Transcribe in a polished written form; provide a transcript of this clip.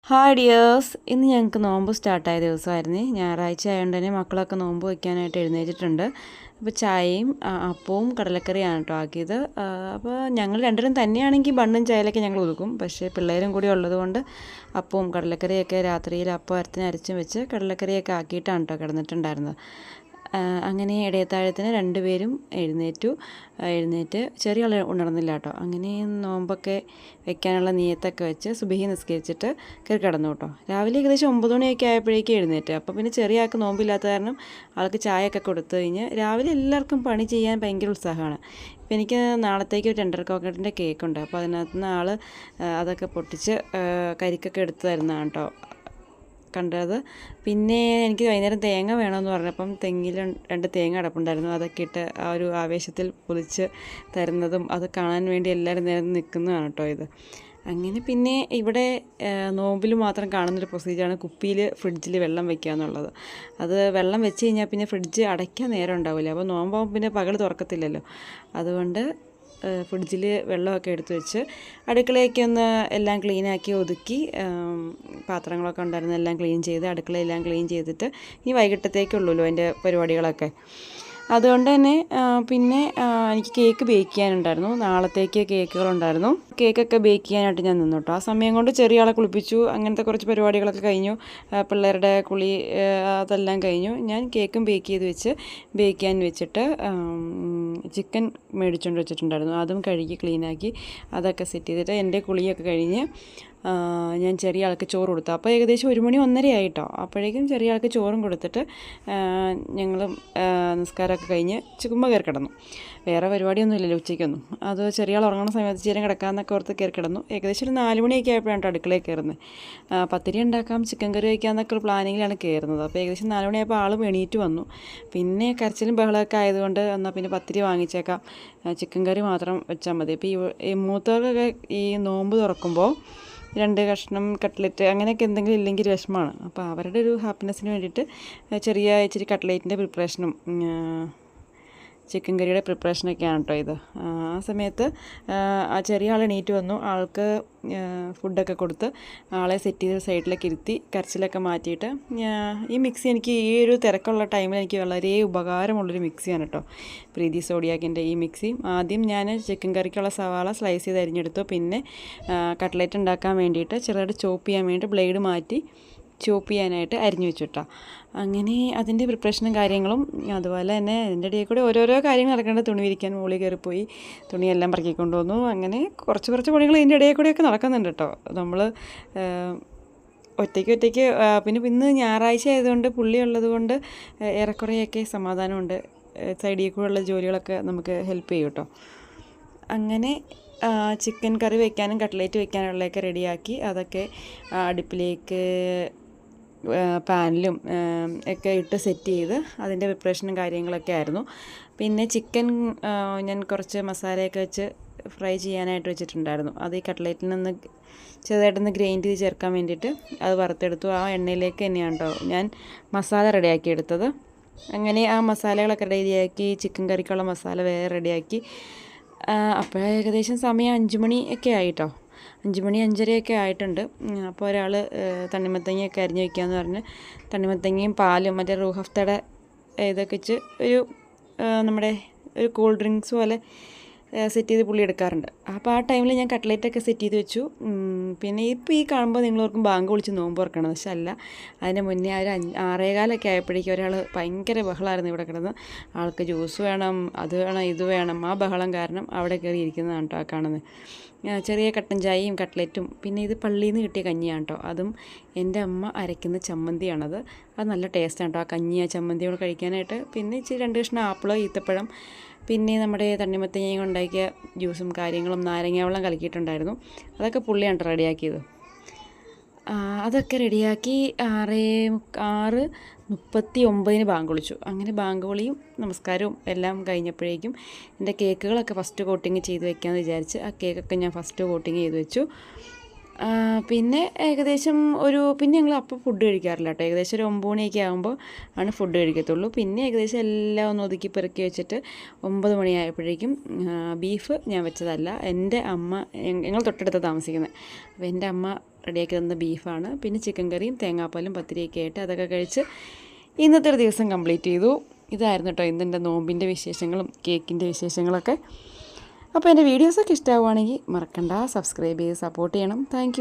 Hi dears, ഇന്ന് ഞങ്ങൾക്ക് നോമ്പ് സ്റ്റാർട്ടായ ദിവസമായിരുന്നു. ഞായറാഴ്ച ആയതുകൊണ്ട് തന്നെ മക്കളൊക്കെ നോമ്പ് വയ്ക്കാനായിട്ട് എഴുന്നേറ്റിട്ടുണ്ട്. അപ്പോൾ ചായയും അപ്പവും കടലക്കറിയാണ് കേട്ടോ ആക്കിയത്. അപ്പോൾ ഞങ്ങൾ രണ്ടുപേരും തന്നെയാണെങ്കിൽ ബണ്ണും ചായയിലൊക്കെ ഞങ്ങൾ ഒതുക്കും. പക്ഷേ പിള്ളേരും കൂടി ഉള്ളതുകൊണ്ട് അപ്പവും കടലക്കറിയൊക്കെ രാത്രിയിൽ അപ്പം അരച്ചും വെച്ച് കടലക്കറിയൊക്കെ ആക്കിയിട്ടാണ് കേട്ടോ കിടന്നിട്ടുണ്ടായിരുന്നത്. അങ്ങനെ ഇടയത്താഴത്തിന് രണ്ടുപേരും എഴുന്നേറ്റ് ചെറിയ ആൾ ഉണർന്നില്ല കേട്ടോ. അങ്ങനെ നോമ്പൊക്കെ വെക്കാനുള്ള നിയത്തൊക്കെ വെച്ച് സുബഹി നിസ്കരിച്ചിട്ട് കയറി കിടന്നു കേട്ടോ. രാവിലെ ഏകദേശം 9 മണിയൊക്കെ ആയപ്പോഴേക്കും എഴുന്നേറ്റ്. അപ്പോൾ പിന്നെ ചെറിയ ആൾക്ക് നോമ്പില്ലാത്ത കാരണം ആൾക്ക് ചായയൊക്കെ കൊടുത്തു കഴിഞ്ഞ് രാവിലെ എല്ലാവർക്കും പണി ചെയ്യാൻ ഭയങ്കര ഉത്സാഹമാണ്. ഇപ്പോൾ എനിക്ക് നാളത്തേക്ക് ഒരു ടെൻഡർ കോക്കനട്ടിൻ്റെ കേക്കുണ്ട്. അപ്പോൾ അതിനകത്തുനിന്ന് ആൾ അതൊക്കെ പൊട്ടിച്ച് കരിക്കൊക്കെ എടുത്ത് തരുന്നതാണ് കേട്ടോ കണ്ടത്. പിന്നെ എനിക്ക് വൈകുന്നേരം തേങ്ങ വേണമെന്ന് പറഞ്ഞപ്പം തെങ്ങിൽ 2 തേങ്ങ അടപ്പുണ്ടായിരുന്നു. അതൊക്കെ ഇട്ട് ആ ഒരു ആവേശത്തിൽ പൊതിച്ച് തരുന്നതും അത് കാണാൻ വേണ്ടി എല്ലാവരും നേരം നിൽക്കുന്നതാണ് കേട്ടോ ഇത്. അങ്ങനെ പിന്നെ ഇവിടെ നോമ്പിൽ മാത്രം കാണുന്നൊരു പ്രൊസീജിയറാണ് കുപ്പിയിൽ ഫ്രിഡ്ജിൽ വെള്ളം വയ്ക്കുക എന്നുള്ളത്. അത് വെള്ളം വെച്ച് കഴിഞ്ഞാൽ പിന്നെ ഫ്രിഡ്ജ് അടയ്ക്കാൻ നേരം ഉണ്ടാവില്ല. അപ്പോൾ നോമ്പാകുമ്പോൾ പിന്നെ പകൽ തുറക്കത്തില്ലല്ലോ. അതുകൊണ്ട് ഫ്രിഡ്ജിൽ വെള്ളമൊക്കെ എടുത്ത് വെച്ച് അടുക്കളയൊക്കെ ഒന്ന് എല്ലാം ക്ലീനാക്കി ഒതുക്കി, പാത്രങ്ങളൊക്കെ ഉണ്ടായിരുന്നു എല്ലാം ക്ലീൻ ചെയ്ത് അടുക്കളയെല്ലാം ക്ലീൻ ചെയ്തിട്ട് ഇനി വൈകിട്ടത്തേക്കുള്ളൂല്ലോ അതിൻ്റെ പരിപാടികളൊക്കെ. അതുകൊണ്ട് തന്നെ പിന്നെ എനിക്ക് കേക്ക് ബേക്ക് ചെയ്യാനുണ്ടായിരുന്നു. നാളത്തേക്ക് കേക്കുകളുണ്ടായിരുന്നു. കേക്കൊക്കെ ബേക്ക് ചെയ്യാനായിട്ട് ഞാൻ നിന്നു കേട്ടോ. ആ സമയം കൊണ്ട് ചെറിയ ആളെ കുളിപ്പിച്ചു. അങ്ങനത്തെ കുറച്ച് പരിപാടികളൊക്കെ കഴിഞ്ഞു. പിള്ളേരുടെ കുളി അതെല്ലാം കഴിഞ്ഞു. ഞാൻ കേക്കും ബേക്ക് ചെയ്യാൻ വെച്ചിട്ട് ചിക്കൻ മേടിച്ചുകൊണ്ട് വെച്ചിട്ടുണ്ടായിരുന്നു. അതും കഴുകി ക്ലീനാക്കി അതൊക്കെ സെറ്റ് ചെയ്തിട്ട് എൻ്റെ കുളിയൊക്കെ കഴിഞ്ഞ് ഞാൻ ചെറിയ ആൾക്ക് ചോറ് കൊടുത്തു. അപ്പോൾ ഏകദേശം 1 മണി 1:30 ആയിട്ടോ. അപ്പോഴേക്കും ചെറിയ ആൾക്ക് ചോറും കൊടുത്തിട്ട് ഞങ്ങൾ നിസ്കാരമൊക്കെ കഴിഞ്ഞ് ചുമ്മാ കയറി കിടന്നു. വേറെ പരിപാടിയൊന്നും ഇല്ലല്ലോ ഉച്ചയ്ക്കൊന്നും. അത് ചെറിയ ആൾ ഉറങ്ങുന്ന സമയത്ത് ചേരം കിടക്കാമെന്നൊക്കെ ഓർത്ത് കയറി കിടന്നു. ഏകദേശം ഒരു 4 മണിയൊക്കെ ആയപ്പോഴാണ് അടുക്കളയിൽ കയറുന്നത്. പത്തിരി ഉണ്ടാക്കാം, ചിക്കൻ കറി വയ്ക്കാമെന്നൊക്കെ ഒരു പ്ലാനിങ്ങിലാണ് കയറുന്നത്. അപ്പോൾ ഏകദേശം 4 മണിയായപ്പോൾ ആൾ എണീറ്റ് വന്നു. പിന്നെ കരച്ചിലും ബഹളമൊക്കെ ആയതുകൊണ്ട് എന്നാൽ പിന്നെ പത്തിരി വാങ്ങിച്ചേക്കാം, ചിക്കൻ കറി മാത്രം വെച്ചാൽ മതി. ഇപ്പോൾ ഈ മൂത്തവർക്കൊക്കെ ഈ നോമ്പ് തുറക്കുമ്പോൾ 2 കഷ്ണം കട്ട്ലറ്റ് അങ്ങനെയൊക്കെ എന്തെങ്കിലും ഇല്ലെങ്കിൽ വിഷമമാണ്. അപ്പോൾ അവരുടെ ഒരു ഹാപ്പിനെസ്സിന് വേണ്ടിയിട്ട് ഇച്ചിരി കട്ട്ലേറ്റിൻ്റെ പ്രിപ്പറേഷനും ചിക്കൻ കറിയുടെ പ്രിപ്പറേഷനൊക്കെയാണ് കേട്ടോ ഇത്. ആ സമയത്ത് ആ ചെറിയ ആൾ എണീറ്റ് വന്നു. ആൾക്ക് ഫുഡൊക്കെ കൊടുത്ത് ആളെ സെറ്റ് ചെയ്ത് സൈഡിലേക്ക് ഇരുത്തി കരച്ചിലൊക്കെ മാറ്റിയിട്ട് ഈ മിക്സി എനിക്ക് ഈ ഒരു തിരക്കുള്ള ടൈമിൽ എനിക്ക് വളരെ ഉപകാരമുള്ളൊരു മിക്സിയാണ് കേട്ടോ, പ്രീതി സോഡിയാക്കിൻ്റെ ഈ മിക്സി. ആദ്യം ഞാൻ ചിക്കൻ കറിക്കുള്ള സവാള സ്ലൈസ് ചെയ്ത് അരിഞ്ഞെടുത്തു. പിന്നെ കട്ട്ലേറ്റ് ഉണ്ടാക്കാൻ വേണ്ടിയിട്ട് ചെറുതായിട്ട് ചോപ്പ് ചെയ്യാൻ വേണ്ടി ബ്ലേഡ് മാറ്റി ചോപ്പ് ചെയ്യാനായിട്ട് അരിഞ്ഞു വെച്ചിട്ടാ. അങ്ങനെ അതിൻ്റെ പ്രിപ്പറേഷനും കാര്യങ്ങളും അതുപോലെ തന്നെ അതിൻ്റെ ഇടയിൽ കൂടെ ഓരോരോ കാര്യങ്ങൾ നടക്കേണ്ടത്. തുണി വിരിക്കാൻ മുകളിൽ കയറിപ്പോയി തുണിയെല്ലാം പറക്കിക്കൊണ്ട് വന്നു. അങ്ങനെ കുറച്ച് പണികൾ ഇതിൻ്റെ ഇടയിൽ കൂടെയൊക്കെ നടക്കുന്നുണ്ട് കേട്ടോ. നമ്മൾ ഒറ്റയ്ക്ക് പിന്നെ ഇന്ന് ഞായറാഴ്ച ആയതുകൊണ്ട് പുള്ളി ഉള്ളത് കൊണ്ട് ഏറെക്കുറെയൊക്കെ സമാധാനമുണ്ട്. സൈഡിൽ കൂടെയുള്ള ജോലികളൊക്കെ നമുക്ക് ഹെൽപ്പ് ചെയ്യും കേട്ടോ. അങ്ങനെ ചിക്കൻ കറി വയ്ക്കാനും കട്ട്ലേറ്റ് വയ്ക്കാനുള്ളതൊക്കെ റെഡിയാക്കി അതൊക്കെ അടുപ്പിലേക്ക് പാനിലും ഒക്കെ ഇട്ട് സെറ്റ് ചെയ്ത് അതിൻ്റെ പ്രിപ്പറേഷനും കാര്യങ്ങളൊക്കെ ആയിരുന്നു. പിന്നെ ചിക്കൻ ഞാൻ കുറച്ച് മസാലയൊക്കെ വെച്ച് ഫ്രൈ ചെയ്യാനായിട്ട് വെച്ചിട്ടുണ്ടായിരുന്നു. അത് ഈ കട്ട്ലേറ്റിൽ നിന്ന് ചെറുതായിട്ടൊന്ന് ഗ്രൈൻഡ് ചെയ്ത് ചേർക്കാൻ വേണ്ടിയിട്ട് അത് വറുത്തെടുത്തു. ആ എണ്ണയിലേക്ക് തന്നെയാണ് കേട്ടോ ഞാൻ മസാല റെഡിയാക്കി എടുത്തത്. അങ്ങനെ ആ മസാലകളൊക്കെ റെഡിയാക്കി ചിക്കൻ കറിക്കുള്ള മസാല വേറെ റെഡിയാക്കി. അപ്പോൾ ഏകദേശം സമയം 5 മണിയൊക്കെ ആയിട്ടോ. 5 മണി 5:30 ആയിട്ടുണ്ട്. അപ്പോൾ ഒരാൾ തണ്ണിമത്തങ്ങയൊക്കെ അരിഞ്ഞ് വയ്ക്കാമെന്ന് പറഞ്ഞ് തണ്ണിമത്തങ്ങയും പാലും മറ്റേ റൂഹഫ്തയുടെ ഇതൊക്കെ വെച്ച് നമ്മുടെ ഒരു കൂൾ ഡ്രിങ്ക്സ് പോലെ സെറ്റ് ചെയ്ത് പുള്ളി എടുക്കാറുണ്ട്. അപ്പോൾ ആ ടൈമിൽ ഞാൻ കട്ട്ലേറ്റൊക്കെ സെറ്റ് ചെയ്ത് വെച്ചു. പിന്നെ ഇപ്പോൾ ഈ കാണുമ്പോൾ നിങ്ങളോർക്കും ബാങ്ക് വിളിച്ച് നോമ്പ് തുറക്കണം, പക്ഷെ അല്ല. അതിന് മുന്നേ ഒരു 6:15 ആയപ്പോഴേക്കും ഒരാൾ ഭയങ്കര ബഹളമായിരുന്നു ഇവിടെ കിടന്ന്. ആൾക്ക് ജ്യൂസ് വേണം, അത് വേണം, ഇത് വേണം. ആ ബഹളം കാരണം അവിടെ കയറി ഇരിക്കുന്നതാണ് കേട്ടോ ആ കാണുന്നത്. ചെറിയ കട്ടൻ ചായയും കട്ട്ലറ്റും പിന്നെ ഇത് പള്ളിയിൽ നിന്ന് കിട്ടിയ കഞ്ഞിയാണ് കേട്ടോ. അതും എൻ്റെ അമ്മ അരയ്ക്കുന്ന ചമ്മന്തിയാണത്. അത് നല്ല ടേസ്റ്റാണ് കേട്ടോ ആ കഞ്ഞി ആ ചമ്മന്തിയോട് കഴിക്കാനായിട്ട്. പിന്നെ ഇച്ചിരി 2 കഷ്ണം ആപ്പിളോ ഈത്തപ്പഴം പിന്നെ നമ്മുടെ തണ്ണിമത്തങ്ങയും ഉണ്ടാക്കിയ ജ്യൂസും കാര്യങ്ങളും നാരങ്ങ വെള്ളം കലക്കിയിട്ടുണ്ടായിരുന്നു. അതൊക്കെ പുള്ളിയാണ് റെഡിയാക്കിയത്. അതൊക്കെ റെഡിയാക്കി 6:39 ബാങ്ക് വിളിച്ചു. അങ്ങനെ ബാങ്ക് വിളിയും നമസ്കാരവും എല്ലാം കഴിഞ്ഞപ്പോഴേക്കും എൻ്റെ കേക്കുകളൊക്കെ ഫസ്റ്റ് കോട്ടിങ് ചെയ്ത് വെക്കാമെന്ന് വിചാരിച്ച് ആ കേക്കൊക്കെ ഞാൻ ഫസ്റ്റ് കോട്ടിങ് ചെയ്ത് വെച്ചു. പിന്നെ ഏകദേശം പിന്നെ ഞങ്ങൾ അപ്പം ഫുഡ് കഴിക്കാറില്ല കേട്ടോ. ഏകദേശം ഒരു 9 മണിയൊക്കെ ആകുമ്പോൾ ആണ് ഫുഡ് കഴിക്കത്തുള്ളൂ. പിന്നെ ഏകദേശം എല്ലാം ഒന്ന് ഒതുക്കി പെറുക്കി വെച്ചിട്ട് 9 മണിയായപ്പോഴേക്കും ബീഫ് ഞാൻ വെച്ചതല്ല, എൻ്റെ അമ്മ, ഞങ്ങൾ തൊട്ടടുത്ത് താമസിക്കുന്നത്. അപ്പോൾ എൻ്റെ അമ്മ റെഡിയാക്കി തന്ന ബീഫാണ്. പിന്നെ ചിക്കൻ കറിയും തേങ്ങാപ്പാലും പത്തിരിയൊക്കെ ആയിട്ട് അതൊക്കെ കഴിച്ച് ഇന്നത്തെ ഒരു ദിവസം കംപ്ലീറ്റ് ചെയ്തു. ഇതായിരുന്നു കേട്ടോ ഇന്നെൻ്റെ നോമ്പിൻ്റെ വിശേഷങ്ങളും കേക്കിൻ്റെ വിശേഷങ്ങളൊക്കെ. അപ്പോൾ എൻ്റെ വീഡിയോസൊക്കെ ഇഷ്ടമാവുകയാണെങ്കിൽ മറക്കണ്ട സബ്സ്ക്രൈബ് ചെയ്ത് സപ്പോർട്ട് ചെയ്യണം. താങ്ക്